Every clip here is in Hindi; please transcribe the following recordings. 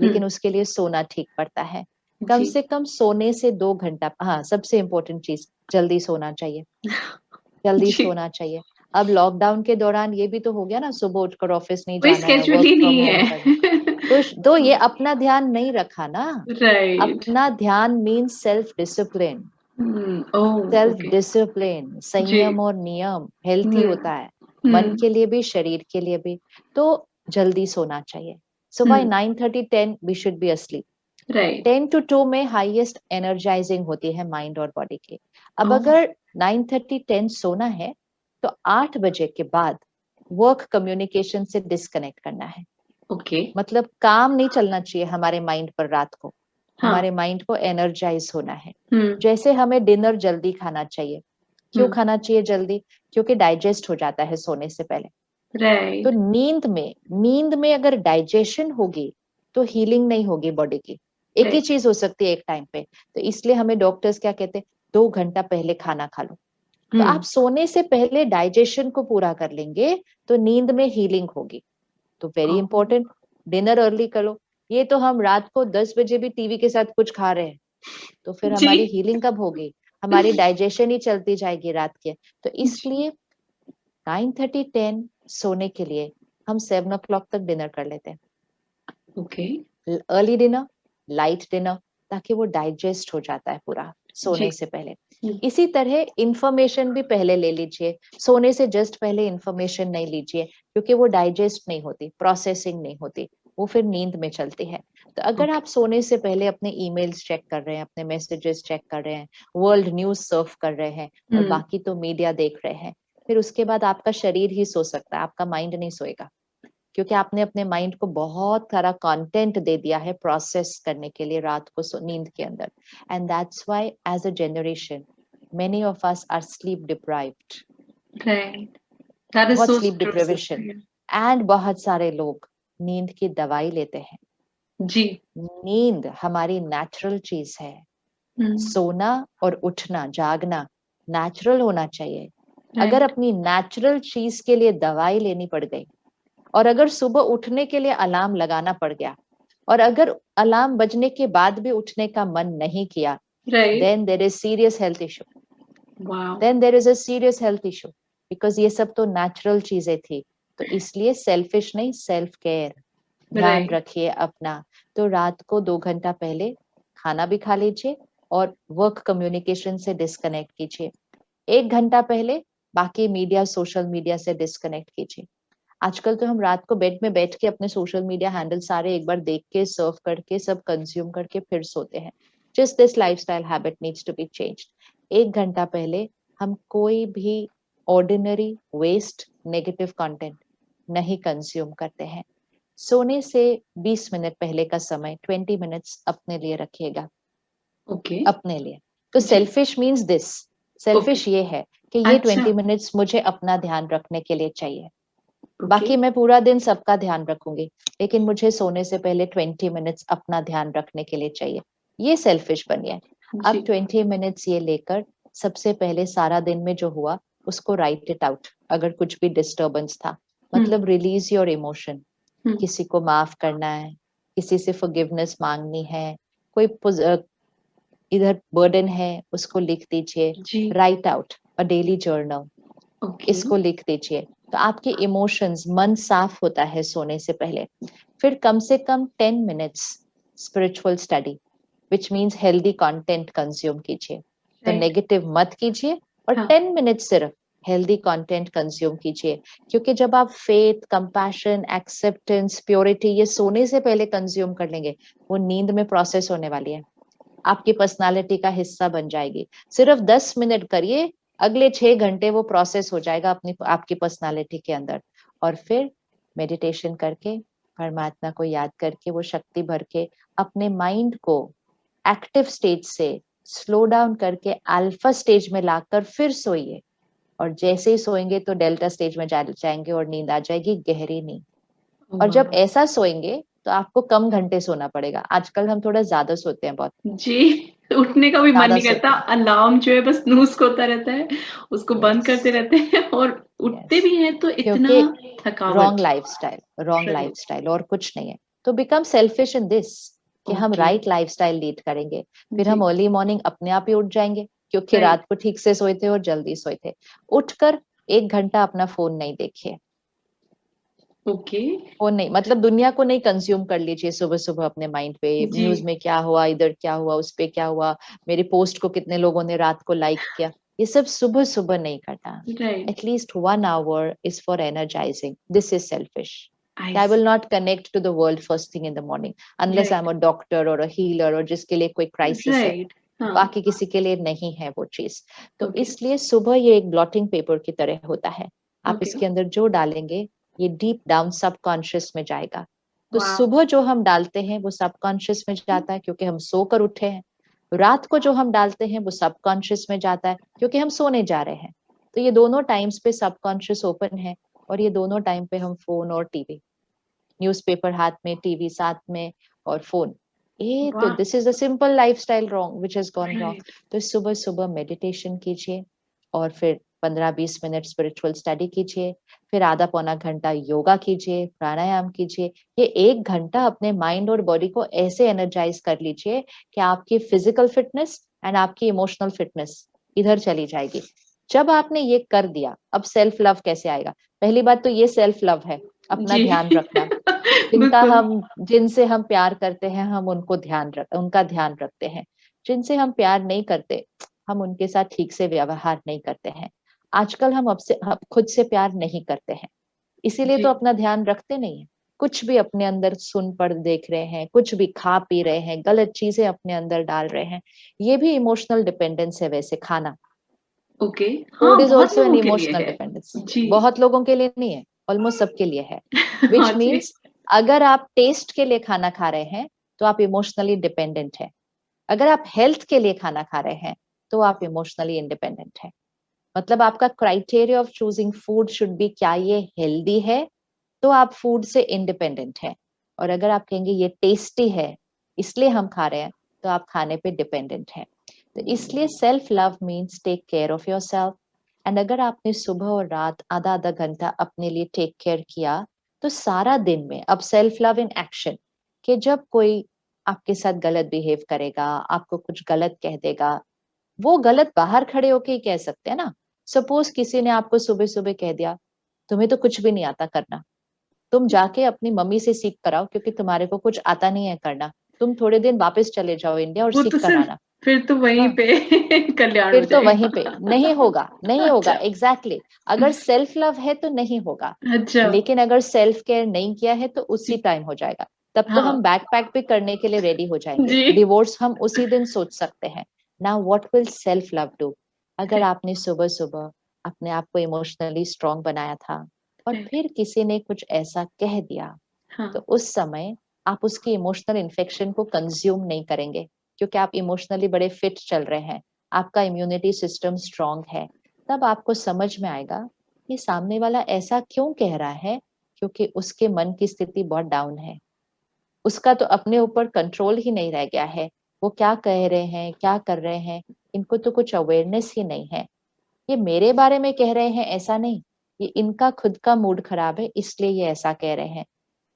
लेकिन उसके लिए सोना ठीक पड़ता है। कम जी। से कम सोने से 2 घंटा, हाँ सबसे इम्पोर्टेंट चीज, जल्दी सोना चाहिए, जल्दी जी, सोना चाहिए। अब लॉकडाउन के दौरान ये भी तो हो गया ना, सुबह उठकर ऑफिस नहीं कोई जाना है, स्केड्यूल वर्क ही फ्रॉम नहीं होम करना, है। तो ये अपना ध्यान नहीं रखा ना। राइट। अपना ध्यान means self discipline, oh! Self okay. Discipline, जी। संयम और नियम हेल्थी हुँ, होता है, मन हुँ, के लिए भी शरीर के लिए भी। तो जल्दी सोना चाहिए। सो बाय हुँ, 9:30 10 we should be asleep. Right. 10 to 2 में हाईएस्ट एनर्जाइजिंग होती है माइंड और बॉडी की। अब ओह! अगर 9:30 10 सोना है, तो 8 बजे के बाद वर्क कम्युनिकेशन से डिस्कनेक्ट करना है। ओके। मतलब काम नहीं चलना चाहिए हमारे माइंड पर रात को, हाँ। हमारे माइंड को एनर्जाइज होना है। हुँ, जैसे हमें डिनर जल्दी खाना चाहिए। क्यों हुँ, खाना चाहिए जल्दी? क्योंकि डाइजेस्ट हो जाता है सोने से पहले। तो राइट, नींद में अगर डाइजेशन होगी, तो हीलिंग नहीं होगी बॉडी की। एक ही राइट। चीज हो सकती है एक टाइम पे। तो इसलिए हमें डॉक्टर्स क्या कहते हैं, 2 घंटा पहले खाना खा लो। तो आप हुँ, सोने से पहले डाइजेशन को पूरा कर लेंगे, तो नींद में हीलिंग होगी। तो वेरी ओह! इंपॉर्टेंट, डिनर अर्ली करो। ये तो हम रात को 10 बजे भी टीवी के साथ कुछ खा रहे हैं, तो फिर जी। हमारी हीलिंग कब होगी? हमारी डाइजेशन ही चलती जाएगी रात के। तो जी, इसलिए 9:30 10 सोने के लिए हम 7 o'clock तक डिनर कर लेते हैं। Okay. Early dinner, light dinner, ताकि वो डाइजेस्ट हो जाता है पूरा सोने जी। से पहले। हुँ, इसी तरह इंफॉर्मेशन भी पहले ले लीजिए, सोने से जस्ट पहले इंफॉर्मेशन नहीं लीजिए, क्योंकि वो डाइजेस्ट नहीं होती, प्रोसेसिंग नहीं होती, वो फिर नींद में चलती है। तो अगर ओके। आप सोने से पहले अपने ईमेल्स चेक कर रहे हैं, अपने मैसेजेस चेक कर रहे हैं, वर्ल्ड न्यूज सर्फ कर रहे हैं, और हुँ, बाकी तो मीडिया देख रहे हैं, फिर उसके बाद आपका शरीर ही सो सकता है, आपका माइंड नहीं सोएगा। क्योंकि आपने अपने माइंड को बहुत सारा कंटेंट दे दिया है प्रोसेस करने के लिए रात को नींद के अंदर। And that's why as a generation many of us are sleep deprived, right. That is बहुत so sleep true deprivation. Sister. And बहुत सारे लोग नींद की दवाई लेते हैं। जी। नींद हमारी नेचुरल चीज है। हुँ, सोना और उठना, जागना नेचुरल होना चाहिए। अगर राइट, अपनी नेचुरल चीज के लिए दवाई लेनी पड़ गई, और अगर सुबह उठने के लिए अलार्म लगाना पड़ गया, और अगर अलार्म बजने के बाद भी उठने का मन नहीं किया, right. then there is serious health issue, wow! then there is a serious health issue, because ये सब तो नेचुरल चीजें थी। तो इसलिए सेल्फिश नहीं, सेल्फ केयर, ध्यान राइट, रखिए अपना। तो रात को 2 घंटा पहले खाना भी खा लीजिए, और वर्क कम्युनिकेशन से डिस्कनेक्ट कीजिए। 1 घंटा पहले बाकी मीडिया, सोशल मीडिया से डिस्कनेक्ट कीजिए। आजकल तो हम रात को बेड में बैठ के अपने सोशल मीडिया हैंडल सारे एक बार देख के, सर्व करके, सब कंज्यूम करके फिर सोते हैं। Just this lifestyle habit needs to be changed. 1 घंटा पहले हम कोई भी ऑर्डिनरी वेस्ट, नेगेटिव कंटेंट नहीं कंज्यूम करते हैं। सोने से 20 मिनट पहले का समय, 20 मिनट्स अपने लिए रखिएगा, ओके। अपने लिए। तो जी, selfish means this, okay. Selfish ये है कि ये अच्छा, 20 मिनट्स मुझे अपना ध्यान रखने के लिए चाहिए। ओके। बाकी मैं पूरा दिन सबका ध्यान रखूंगी, लेकिन मुझे सोने से पहले 20 मिनट्स अपना ध्यान रखने के लिए चाहिए। ये सेल्फिश बनिए। अब जी, 20 मिनट्स ये लेकर, सबसे पहले सारा दिन में जो हुआ उसको राइट इट आउट। अगर कुछ भी डिस्टर्बेंस था, हुँ, मतलब रिलीज योर इमोशन। हुँ, किसी को माफ करना है, किसी से फॉरगिवनेस मांगनी है, कोई इधर बर्डन है, उसको लिख दीजिए। जी, write out a daily journal, okay, इसको लिख दीजिए। तो आपके इमोशंस, मन साफ होता है सोने से पहले। फिर कम से कम 10 minutes spiritual study, which means healthy content consume कीजिए। तो राइट, नेगेटिव मत कीजिए, और हाँ, 10 मिनट सिर्फ हेल्दी कंटेंट कंज्यूम कीजिए। क्योंकि जब आप फेथ, कंपैशन, एक्सेप्टेंस, प्योरिटी ये सोने से पहले कंज्यूम कर लेंगे, वो नींद में प्रोसेस होने वाली है, आपकी पर्सनालिटी का हिस्सा बन जाएगी। सिर्फ 10 मिनट करिए, अगले 6 घंटे वो प्रोसेस हो जाएगा अपनी, आपकी पर्सनालिटी के अंदर। और फिर मेडिटेशन करके, परमात्मा को याद करके, वो शक्ति भर के अपने माइंड को एक्टिव स्टेज से स्लो डाउन करके अल्फा स्टेज में लाकर फिर सोइए। और जैसे ही सोएंगे तो डेल्टा स्टेज में जाएंगे, और नींद आ जाएगी, गहरी नींद। और जब वॉव! ऐसा सोएंगे तो आपको कम घंटे सोना पड़ेगा। आजकल हम थोड़ा ज्यादा सोते हैं, बहुत जी, उठने का भी मन ज्यादा नहीं करता, सोते हैं। अलार्म जो है बस स्नूज़ होता रहता है, उसको बंद यस, करते रहते हैं और उठते यस। भी हैं तो इतना क्योंकि थकावट। रॉन्ग राइट, लाइफस्टाइल और कुछ नहीं है। तो बिकम सेल्फिश इन दिस कि हम Okay. राइट लाइफस्टाइल लीड करेंगे, फिर हम जी, अर्ली मॉर्निंग अपने आप ही उठ जाएंगे क्योंकि राइट, रात को ठीक से सोए थे और जल्दी सोए थे। उठकर 1 घंटा अपना फोन नहीं देखिए, ओके, फोन नहीं मतलब दुनिया को नहीं कंज्यूम कर लीजिए सुबह सुबह अपने माइंड पे, जी, न्यूज में क्या हुआ, इधर क्या हुआ, उस पे क्या हुआ, मेरी पोस्ट को कितने लोगों ने रात को लाइक किया, ये सब सुबह सुबह नहीं करना। Right, at least 1 hour is for energizing. This is selfish. I I will see, not connect to the world first thing in the morning unless I'm right, a doctor or a healer और जिसके लिए कोई क्राइसिस है, राइट, हाँ, बाकी किसी के लिए नहीं है वो चीज। तो ओके, इसलिए सुबह ये एक ब्लॉटिंग पेपर की तरह होता है, आप ओके, इसके अंदर जो डालेंगे ये डीप डाउन सबकॉन्शियस में जाएगा। तो वाव! सुबह जो हम डालते हैं वो सबकॉन्शियस में जाता है क्योंकि हम सोकर उठे हैं, रात को जो हम डालते हैं वो सबकॉन्शियस में जाता है क्योंकि हम सोने जा रहे हैं। तो ये दोनों टाइम्स पे सबकॉन्शियस ओपन है और ये दोनों टाइम पे हम फोन और टीवी, न्यूज़पेपर हाथ में, टीवी साथ में और फोन, ये तो वाह! This is a simple lifestyle wrong which has gone wrong. Right, तो सुबह सुबह मेडिटेशन कीजिए और फिर 15-20 मिनट स्पिरिचुअल स्टडी कीजिए, फिर आधा पौना घंटा योगा कीजिए, प्राणायाम कीजिए। ये 1 घंटा अपने माइंड और बॉडी को ऐसे एनर्जाइज कर लीजिए कि आपकी फिजिकल फिटनेस एंड आपकी इमोशनल फिटनेस इधर चली जाएगी। जब आपने ये कर दिया, अब सेल्फ लव कैसे आएगा? पहली बात तो ये सेल्फ लव है, अपना जी, ध्यान रखना। जिनका बिल्कुल, हम जिनसे हम प्यार करते हैं हम उनका ध्यान रखते हैं। जिनसे हम प्यार नहीं करते, हम उनके साथ ठीक से व्यवहार नहीं करते हैं। आजकल हम खुद से प्यार नहीं करते हैं, इसीलिए जी, तो अपना ध्यान रखते नहीं है। कुछ भी अपने अंदर सुन पढ़ देख रहे हैं, कुछ भी खा पी रहे हैं, गलत चीजें अपने अंदर डाल रहे हैं, ये भी इमोशनल डिपेंडेंस है। वैसे खाना, ओके, फूड हाँ, इज बहुत ऑल्सो एन लोगों के लिए इमोशनल है। डिपेंडेंस। जी, बहुत लोगों के लिए नहीं है, ऑलमोस्ट सबके लिए है। विच हाँ जी, मीन्स अगर आप टेस्ट के लिए खाना खा रहे हैं तो आप इमोशनली डिपेंडेंट है, अगर आप हेल्थ के लिए खाना खा रहे हैं तो आप इमोशनली इंडिपेंडेंट है। मतलब आपका criteria of choosing food should be क्या ये हेल्दी है, तो आप फूड से इंडिपेंडेंट है। और अगर आप कहेंगे ये टेस्टी है इसलिए हम खा रहे हैं, तो आप खाने पे डिपेंडेंट है। तो इसलिए self love means take care of yourself. And अगर आपने सुबह और रात आधा आधा घंटा अपने लिए टेक केयर किया, तो सारा दिन में अब सेल्फ लव इन एक्शन, कि जब कोई आपके साथ गलत बिहेव करेगा, आपको कुछ गलत कह देगा, वो गलत बाहर खड़े होके ही कह सकते हैं ना। सपोज किसी ने आपको सुबह सुबह कह दिया, तुम्हें तो कुछ भी नहीं आता करना, तुम जाके अपनी मम्मी से सीख कर आओ क्योंकि तुम्हारे को कुछ आता नहीं है करना, तुम थोड़े दिन वापस चले जाओ इंडिया और वो सीख तो कर सिर्फ आना। फिर तो वहीं हाँ, पे कल्याण फिर हो तो वहीं जाएगा। पे नहीं होगा, नहीं होगा, अच्छा, एग्जैक्टली अगर सेल्फ लव है तो नहीं होगा। अच्छा, लेकिन अगर सेल्फ केयर नहीं किया है तो उसी टाइम हो जाएगा। तब तो हाँ, हम बैक पैक भी करने के लिए रेडी हो जाएंगे, जी, डिवोर्स हम उसी दिन सोच सकते हैं। Now what will self love do? अगर राइट, आपने सुबह सुबह अपने आप को इमोशनली स्ट्रांग बनाया था और राइट, फिर किसी ने कुछ ऐसा कह दिया, हाँ, तो उस समय आप उसकी इमोशनल इन्फेक्शन को कंज्यूम नहीं करेंगे क्योंकि आप इमोशनली बड़े फिट चल रहे हैं, आपका इम्यूनिटी सिस्टम स्ट्रांग है। तब आपको समझ में आएगा कि सामने वाला ऐसा क्यों कह रहा है, क्योंकि उसके मन की स्थिति बहुत डाउन है, उसका तो अपने ऊपर कंट्रोल ही नहीं रह गया है। वो क्या कह रहे हैं, क्या कर रहे हैं, इनको तो कुछ अवेयरनेस ही नहीं है। ये मेरे बारे में कह रहे हैं ऐसा नहीं, ये इनका खुद का मूड खराब है इसलिए ये ऐसा कह रहे हैं।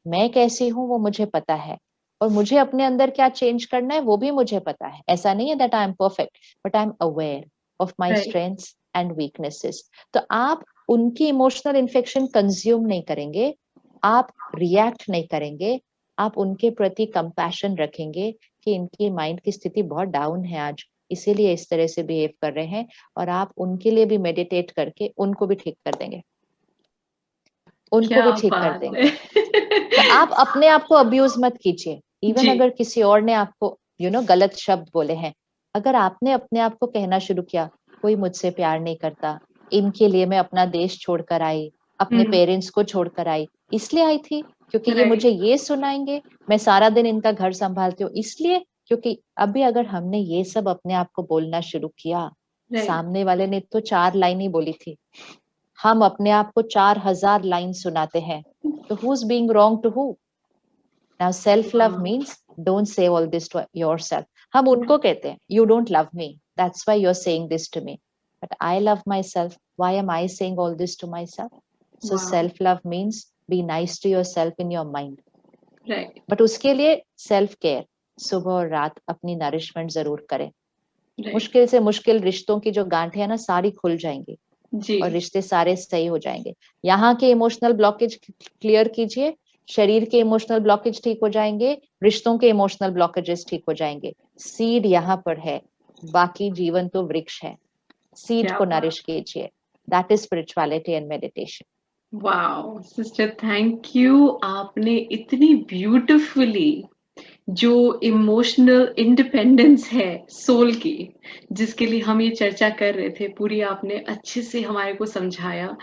मैं कैसी हूँ वो मुझे पता है और मुझे अपने अंदर क्या चेंज करना है वो भी मुझे पता है। ऐसा नहीं है that I am perfect, but I am aware of my right, strengths and weaknesses. तो आप उनकी इमोशनल इन्फेक्शन कंज्यूम नहीं करेंगे, आप रिएक्ट नहीं करेंगे, आप उनके प्रति कंपैशन रखेंगे कि इनकी माइंड की स्थिति बहुत डाउन है आज, इसीलिए इस तरह से बिहेव कर रहे हैं, और आप उनके लिए भी मेडिटेट करके उनको भी ठीक कर देंगे, उनको क्या भी ठीक कर बात है! देंगे। तो आप अपने आप को अब्यूज मत कीजिए। इवन जी, अगर किसी और ने आपको गलत शब्द बोले हैं, अगर आपने अपने आप को कहना शुरू किया, कोई मुझसे प्यार नहीं करता, इनके लिए मैं अपना देश छोड़कर आई, अपने हुँ, पेरेंट्स को छोड़कर आई, इसलिए आई थी क्योंकि ये मुझे राइट, ये सुनाएंगे, मैं सारा दिन इनका घर संभालती हूँ इसलिए। क्योंकि अभी अगर हमने ये सब अपने आप को बोलना शुरू किया, राइट, सामने वाले ने तो 4 लाइन ही बोली थी, हम अपने आप को 4000 लाइन सुनाते हैं, तो who is being wrong to who? Now self love वाह! Means don't say all this to yourself. हम उनको कहते हैं you don't love me, that's why you are saying this to me, but I love my self, why am I saying all this to my self? So वाह! Self love means be nice to your self in your mind. Right, but उसके लिए सेल्फ केयर, सुबह और रात अपनी नरिशमेंट जरूर करें। राइट। मुश्किल से मुश्किल रिश्तों की जो गांठें है ना सारी खुल जाएंगी जी, और रिश्ते सारे सही हो जाएंगे। यहाँ के इमोशनल ब्लॉकेज क्लियर कीजिए, शरीर के इमोशनल ब्लॉकेज ठीक हो जाएंगे, रिश्तों के इमोशनल ब्लॉकेजेस ठीक हो जाएंगे। सीड यहाँ पर है, बाकी जीवन तो वृक्ष है। सीड क्या को बात! नरिश कीजिए। That is spirituality and meditation. Wow! Sister thank you. आपने इतनी ब्यूटीफुली जो इमोशनल इंडिपेंडेंस है सोल की, जिसके लिए हम ये चर्चा कर रहे थे, पूरी आपने अच्छे से हमारे को समझाया।